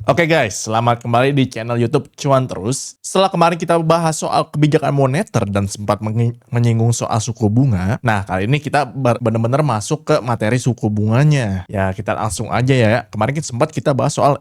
Oke guys, selamat kembali di channel YouTube Cuan Terus. Setelah kemarin kita bahas soal kebijakan moneter dan sempat menyinggung soal suku bunga, nah kali ini kita benar-benar masuk ke materi suku bunganya. Ya kita langsung aja ya. Kemarin sempat kita bahas soal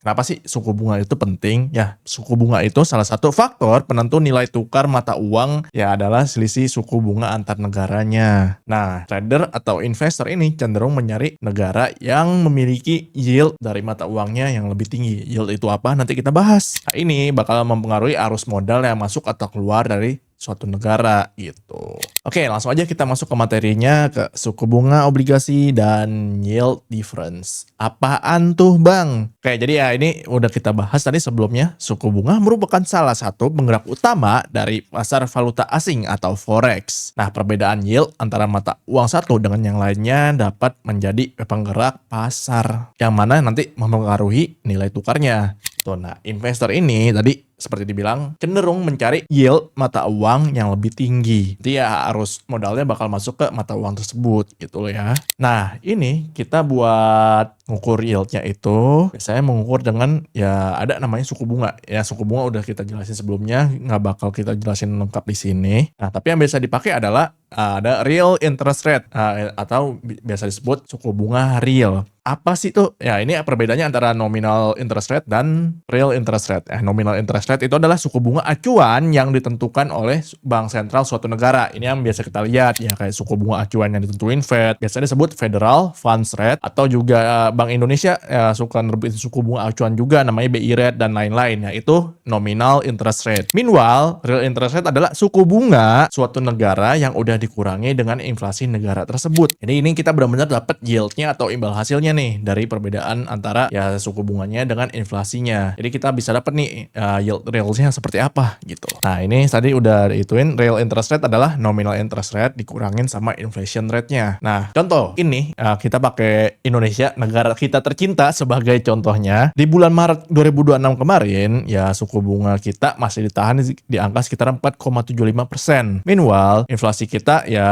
kenapa sih suku bunga itu penting? Ya, suku bunga itu salah satu faktor penentu nilai tukar mata uang ya adalah selisih suku bunga antar negaranya. Nah, trader atau investor ini cenderung mencari negara yang memiliki yield dari mata uangnya yang lebih tinggi. Yield itu apa? Nanti kita bahas. Nah, ini bakal mempengaruhi arus modal yang masuk atau keluar dari suatu negara gitu. Oke, langsung aja kita masuk ke materinya, ke suku bunga, obligasi, dan yield difference. Apaan tuh bang? Oke, jadi ya ini udah kita bahas tadi sebelumnya. Suku bunga merupakan salah satu penggerak utama dari pasar valuta asing atau forex. Nah, perbedaan yield antara mata uang satu dengan yang lainnya dapat menjadi penggerak pasar, yang mana nanti mempengaruhi nilai tukarnya. Nah, investor ini tadi seperti dibilang cenderung mencari yield mata uang yang lebih tinggi. Jadi ya arus modalnya bakal masuk ke mata uang tersebut gitu loh ya. Nah, ini kita buat ngukur yieldnya itu biasanya mengukur dengan ya ada namanya suku bunga. Ya suku bunga udah kita jelasin sebelumnya, nggak bakal kita jelasin lengkap di sini. Nah, tapi yang biasa dipakai adalah ada real interest rate atau biasa disebut suku bunga real. Apa sih tuh? Ya ini perbedaannya antara nominal interest rate dan real interest rate. Nominal interest rate itu adalah suku bunga acuan yang ditentukan oleh bank sentral suatu negara. Ini yang biasa kita lihat ya, kayak suku bunga acuan yang ditentuin Fed. Biasanya disebut Federal Funds Rate, atau juga Bank Indonesia ya, suka nerbitin suku bunga acuan juga namanya BI Rate dan lain-lain. Ya itu nominal interest rate. Meanwhile, real interest rate adalah suku bunga suatu negara yang udah dikurangi dengan inflasi negara tersebut. Jadi ini kita benar-benar dapat yieldnya atau imbal hasilnya nih dari perbedaan antara ya suku bunganya dengan inflasinya. Jadi kita bisa dapat nih yield realnya seperti apa gitu. Nah, ini tadi udah dihituin, real interest rate adalah nominal interest rate dikurangin sama inflation rate-nya. Nah, contoh ini kita pakai Indonesia, negara kita tercinta sebagai contohnya. Di bulan Maret 2026 kemarin ya suku bunga kita masih ditahan di angka sekitar 4,75%. Meanwhile, inflasi kita ya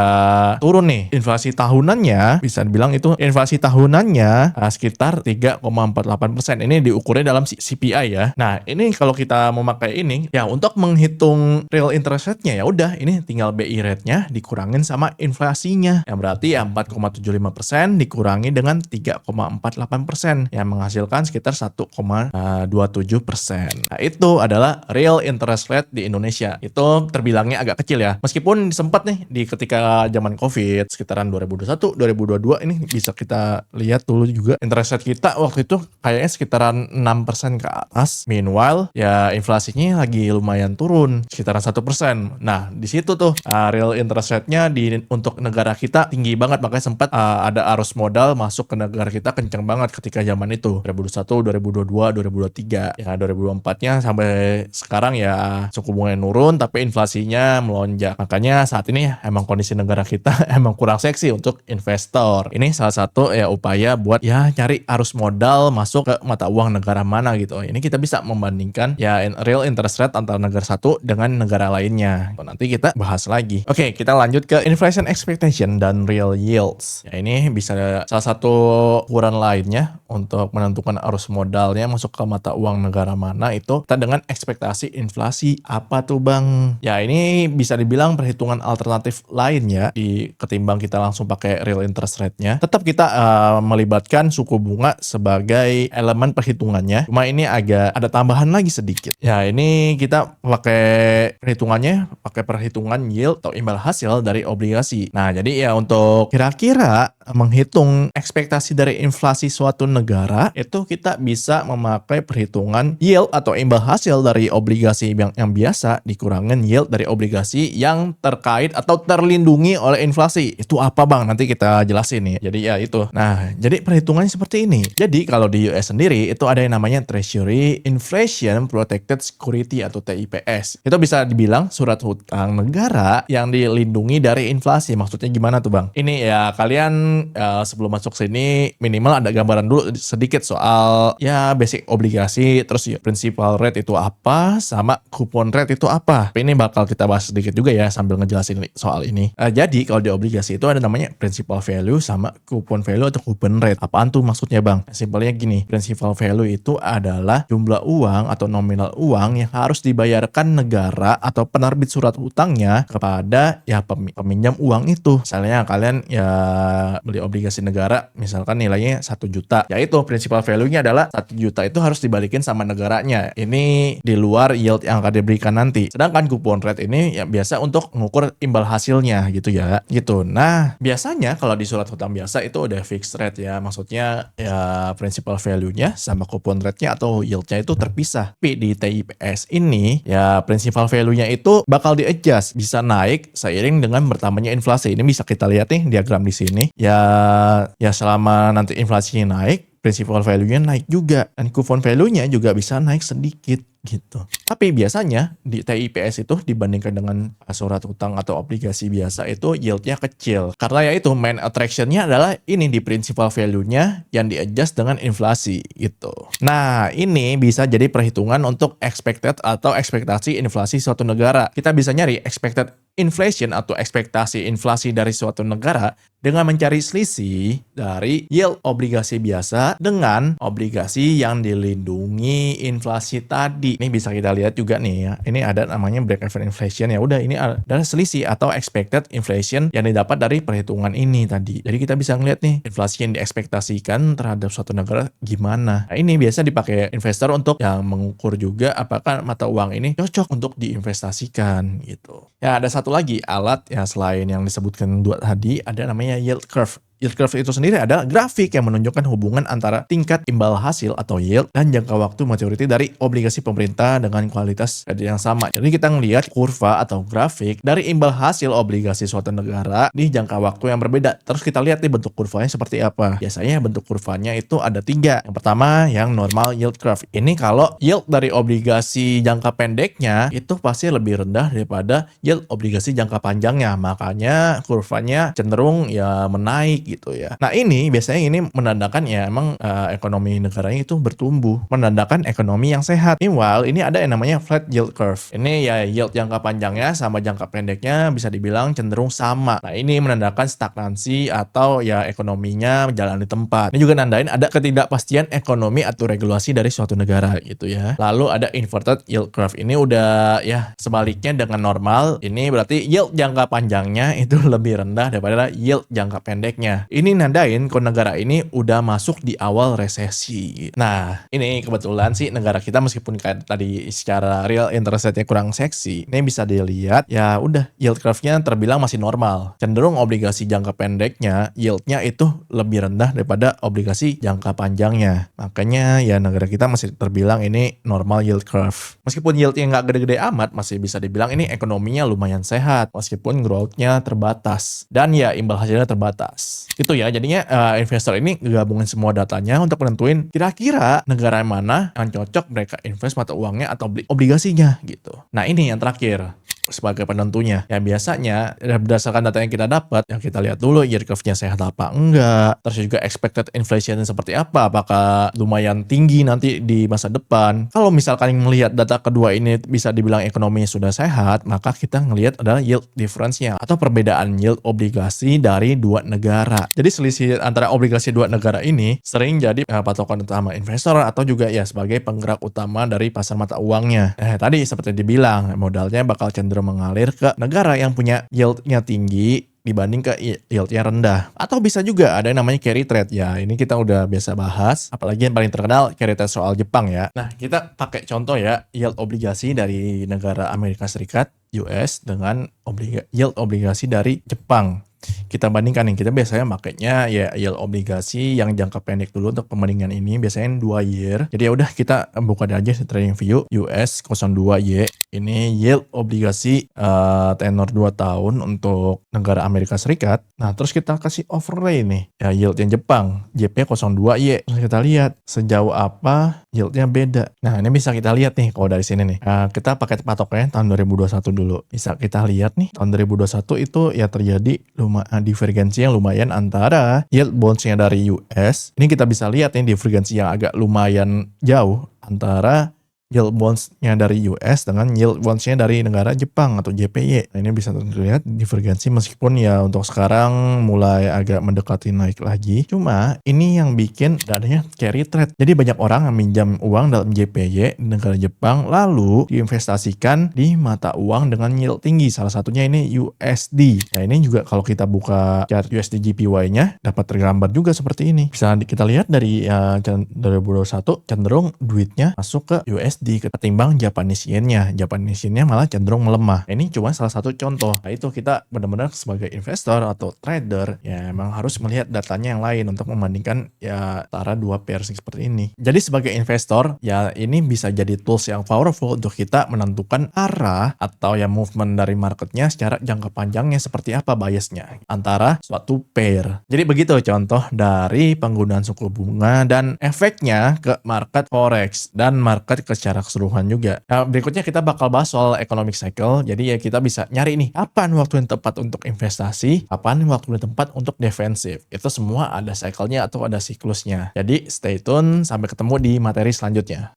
turun nih. Inflasi tahunannya bisa dibilang itu inflasi tahunannya sekitar 3,48%. Ini diukurnya dalam CPI ya. Nah, ini kalau kita memakai ini ya untuk menghitung real interest rate-nya ya udah ini tinggal BI rate-nya dikurangin sama inflasinya. Yang berarti ya 4,75% dikurangi dengan 3,48% yang menghasilkan sekitar 1,27%. Nah, itu adalah real interest rate di Indonesia. Itu terbilangnya agak kecil ya. Meskipun sempat nih di ketika zaman Covid sekitaran 2021, 2022 ini bisa kita lihat dulu juga interest rate kita waktu itu kayaknya sekitaran 6% ke atas. Meanwhile ya inflasinya lagi lumayan turun sekitaran 1%. Nah, di situ tuh real interest rate-nya untuk negara kita tinggi banget, makanya sempat ada arus modal masuk ke negara kita kenceng banget ketika zaman itu 2021, 2022, 2023. Ya 2024-nya sampai sekarang ya suku bunganya nurun tapi inflasinya melonjak. Makanya saat ini emang kondisi negara kita emang kurang seksi untuk investor. Ini salah satu ya upaya buat ya cari arus modal masuk ke mata uang negara mana gitu. Ini kita bisa membandingkan ya real interest rate antara negara satu dengan negara lainnya. Nanti kita bahas lagi. Oke, kita lanjut ke inflation expectation dan real yields. Ya ini bisa salah satu ukuran lainnya untuk menentukan arus modalnya masuk ke mata uang negara mana itu kita dengan ekspektasi inflasi. Apa tuh bang? Ya ini bisa dibilang perhitungan alternatif lainnya ketimbang kita langsung pakai real interest rate-nya. Tetap kita melibatkan suku bunga sebagai elemen perhitungannya. Cuma ini agak ada tambahan lagi sedikit. Ya ini kita pakai perhitungan yield atau imbal hasil dari obligasi. Nah, jadi ya untuk kira-kira menghitung ekspektasi dari inflasi suatu negara itu kita bisa memakai perhitungan yield atau imbal hasil dari obligasi yang biasa dikurangin yield dari obligasi yang terkait atau terlindungi oleh inflasi. Itu apa bang? Nanti kita jelasin nih. Jadi ya itu. Nah, jadi perhitungannya seperti ini. Jadi kalau di US sendiri itu ada yang namanya Treasury Inflation Protected Trade Security atau TIPS. Itu bisa dibilang surat hutang negara yang dilindungi dari inflasi. Maksudnya gimana tuh Bang? Ini ya kalian sebelum masuk sini minimal ada gambaran dulu sedikit soal ya basic obligasi, terus ya principal rate itu apa, sama coupon rate itu apa. Tapi ini bakal kita bahas sedikit juga ya sambil ngejelasin soal ini. Jadi kalau di obligasi itu ada namanya principal value sama coupon value atau coupon rate. Apaan tuh maksudnya Bang? Simpelnya gini, principal value itu adalah jumlah uang atau nominal uang yang harus dibayarkan negara atau penerbit surat hutangnya kepada ya peminjam uang itu. Misalnya kalian ya beli obligasi negara, misalkan nilainya 1 juta. Ya itu principal value-nya adalah 1 juta itu harus dibalikin sama negaranya. Ini di luar yield yang akan diberikan nanti. Sedangkan coupon rate ini ya biasa untuk mengukur imbal hasilnya gitu ya. Gitu. Nah, biasanya kalau di surat hutang biasa itu udah fixed rate ya. Maksudnya ya principal value-nya sama coupon rate-nya atau yield-nya itu terpisah. Tapi di TIPS ini ya principal value-nya itu bakal di-adjust, bisa naik seiring dengan bertambahnya inflasi. Ini bisa kita lihat nih diagram di sini. Ya selama nanti inflasinya naik, principal value-nya naik juga dan coupon value-nya juga bisa naik sedikit gitu. Tapi biasanya di TIPS itu dibandingkan dengan surat hutang atau obligasi biasa itu yield-nya kecil. Karena ya itu main attraction-nya adalah ini di principal value-nya yang di-adjust dengan inflasi gitu. Nah, ini bisa jadi perhitungan untuk expected atau ekspektasi inflasi suatu negara. Kita bisa nyari expected inflation atau ekspektasi inflasi dari suatu negara dengan mencari selisih dari yield obligasi biasa dengan obligasi yang dilindungi inflasi tadi. Ini bisa kita lihat juga nih ya. Ini ada namanya break-even inflation. Ya udah, ini adalah selisih atau expected inflation yang didapat dari perhitungan ini tadi. Jadi kita bisa ngeliat nih inflasi yang diekspektasikan terhadap suatu negara gimana. Nah, ini biasa dipakai investor untuk yang mengukur juga apakah mata uang ini cocok untuk diinvestasikan gitu. Ya, ada satu lagi alat ya selain yang disebutkan dua tadi, ada namanya yield curve. Yield curve itu sendiri adalah grafik yang menunjukkan hubungan antara tingkat imbal hasil atau yield dan jangka waktu maturity dari obligasi pemerintah dengan kualitas kredit yang sama. Jadi kita ngelihat kurva atau grafik dari imbal hasil obligasi suatu negara di jangka waktu yang berbeda. Terus kita lihat nih bentuk kurvanya seperti apa. Biasanya bentuk kurvanya itu ada 3. Yang pertama yang normal yield curve. Ini kalau yield dari obligasi jangka pendeknya itu pasti lebih rendah daripada yield obligasi jangka panjangnya. Makanya kurvanya cenderung ya menaik gitu ya. Nah, ini biasanya ini menandakan ya emang ekonomi negaranya itu bertumbuh, menandakan ekonomi yang sehat. Meanwhile, ini ada yang namanya flat yield curve. Ini ya yield jangka panjangnya sama jangka pendeknya bisa dibilang cenderung sama. Nah, ini menandakan stagnansi atau ya ekonominya berjalan di tempat. Ini juga nandain ada ketidakpastian ekonomi atau regulasi dari suatu negara gitu ya. Lalu ada inverted yield curve. Ini udah ya sebaliknya dengan normal. Ini berarti yield jangka panjangnya itu lebih rendah daripada yield jangka pendeknya. Ini nandain kalau negara ini udah masuk di awal resesi. Nah, ini kebetulan sih negara kita meskipun kayak tadi secara real interest rate-nya kurang seksi, ini bisa dilihat ya udah yield curve-nya terbilang masih normal. Cenderung obligasi jangka pendeknya yield-nya itu lebih rendah daripada obligasi jangka panjangnya. Makanya ya negara kita masih terbilang ini normal yield curve. Meskipun yield-nya nggak gede-gede amat, masih bisa dibilang ini ekonominya lumayan sehat meskipun growth-nya terbatas dan ya imbal hasilnya terbatas. Itu ya, jadinya investor ini gabungin semua datanya untuk menentuin kira-kira negara mana yang cocok mereka invest mata uangnya atau beli obligasinya gitu. Nah, ini yang terakhir sebagai penentunya. Ya biasanya berdasarkan data yang kita dapat, yang kita lihat dulu yield curve-nya sehat apa enggak, terus juga expected inflation seperti apa, apakah lumayan tinggi nanti di masa depan. Kalau misalkan melihat data kedua ini bisa dibilang ekonominya sudah sehat, maka kita ngelihat adalah yield difference-nya atau perbedaan yield obligasi dari dua negara. Jadi selisih antara obligasi dua negara ini sering jadi patokan utama investor atau juga ya sebagai penggerak utama dari pasar mata uangnya. Tadi seperti dibilang, modalnya bakal cenderung mengalir ke negara yang punya yield-nya tinggi dibanding ke yield-nya rendah. Atau bisa juga ada yang namanya carry trade ya. Ini kita udah biasa bahas, apalagi yang paling terkenal carry trade soal Jepang ya. Nah, kita pakai contoh ya, yield obligasi dari negara Amerika Serikat US dengan yield obligasi dari Jepang. Kita bandingkan nih, kita biasanya makainya ya yield obligasi yang jangka pendek dulu untuk pembandingan ini, biasanya 2 year. Jadi ya udah kita buka aja TradingView US 02Y. Ini yield obligasi tenor 2 tahun untuk negara Amerika Serikat. Nah, terus kita kasih overlay nih. Ya, yield yang Jepang, JP02Y. Terus kita lihat sejauh apa yieldnya beda. Nah, ini bisa kita lihat nih kalau dari sini nih. Kita pakai patoknya tahun 2021 dulu. Bisa kita lihat nih, tahun 2021 itu ya terjadi divergensi yang lumayan antara yield bonds-nya dari US. Ini kita bisa lihat nih divergensi yang agak lumayan jauh antara yield bonds-nya dari US dengan yield bonds-nya dari negara Jepang atau JPY. Nah, ini bisa terlihat divergensi meskipun ya untuk sekarang mulai agak mendekati naik lagi. Cuma ini yang bikin adanya carry trade. Jadi banyak orang yang minjam uang dalam JPY di negara Jepang lalu diinvestasikan di mata uang dengan yield tinggi. Salah satunya ini USD. Nah, ini juga kalau kita buka chart USD JPY-nya dapat tergambar juga seperti ini. Bisa kita lihat dari 2021 cenderung duitnya masuk ke USD ketimbang Japanese yen-nya. Japanese yen-nya malah cenderung melemah. Ini cuma salah satu contoh. Nah, itu kita benar-benar sebagai investor atau trader ya memang harus melihat datanya yang lain untuk membandingkan ya antara dua pairs seperti ini. Jadi sebagai investor ya ini bisa jadi tools yang powerful untuk kita menentukan arah atau ya movement dari marketnya secara jangka panjangnya seperti apa biasnya antara suatu pair. Jadi begitu contoh dari penggunaan suku bunga dan efeknya ke market forex dan market secara keseluruhan juga. Nah, berikutnya kita bakal bahas soal economic cycle. Jadi ya kita bisa nyari nih, kapan waktu yang tepat untuk investasi, kapan waktu yang tepat untuk defensif. Itu semua ada cycle-nya atau ada siklusnya. Jadi stay tune, sampai ketemu di materi selanjutnya.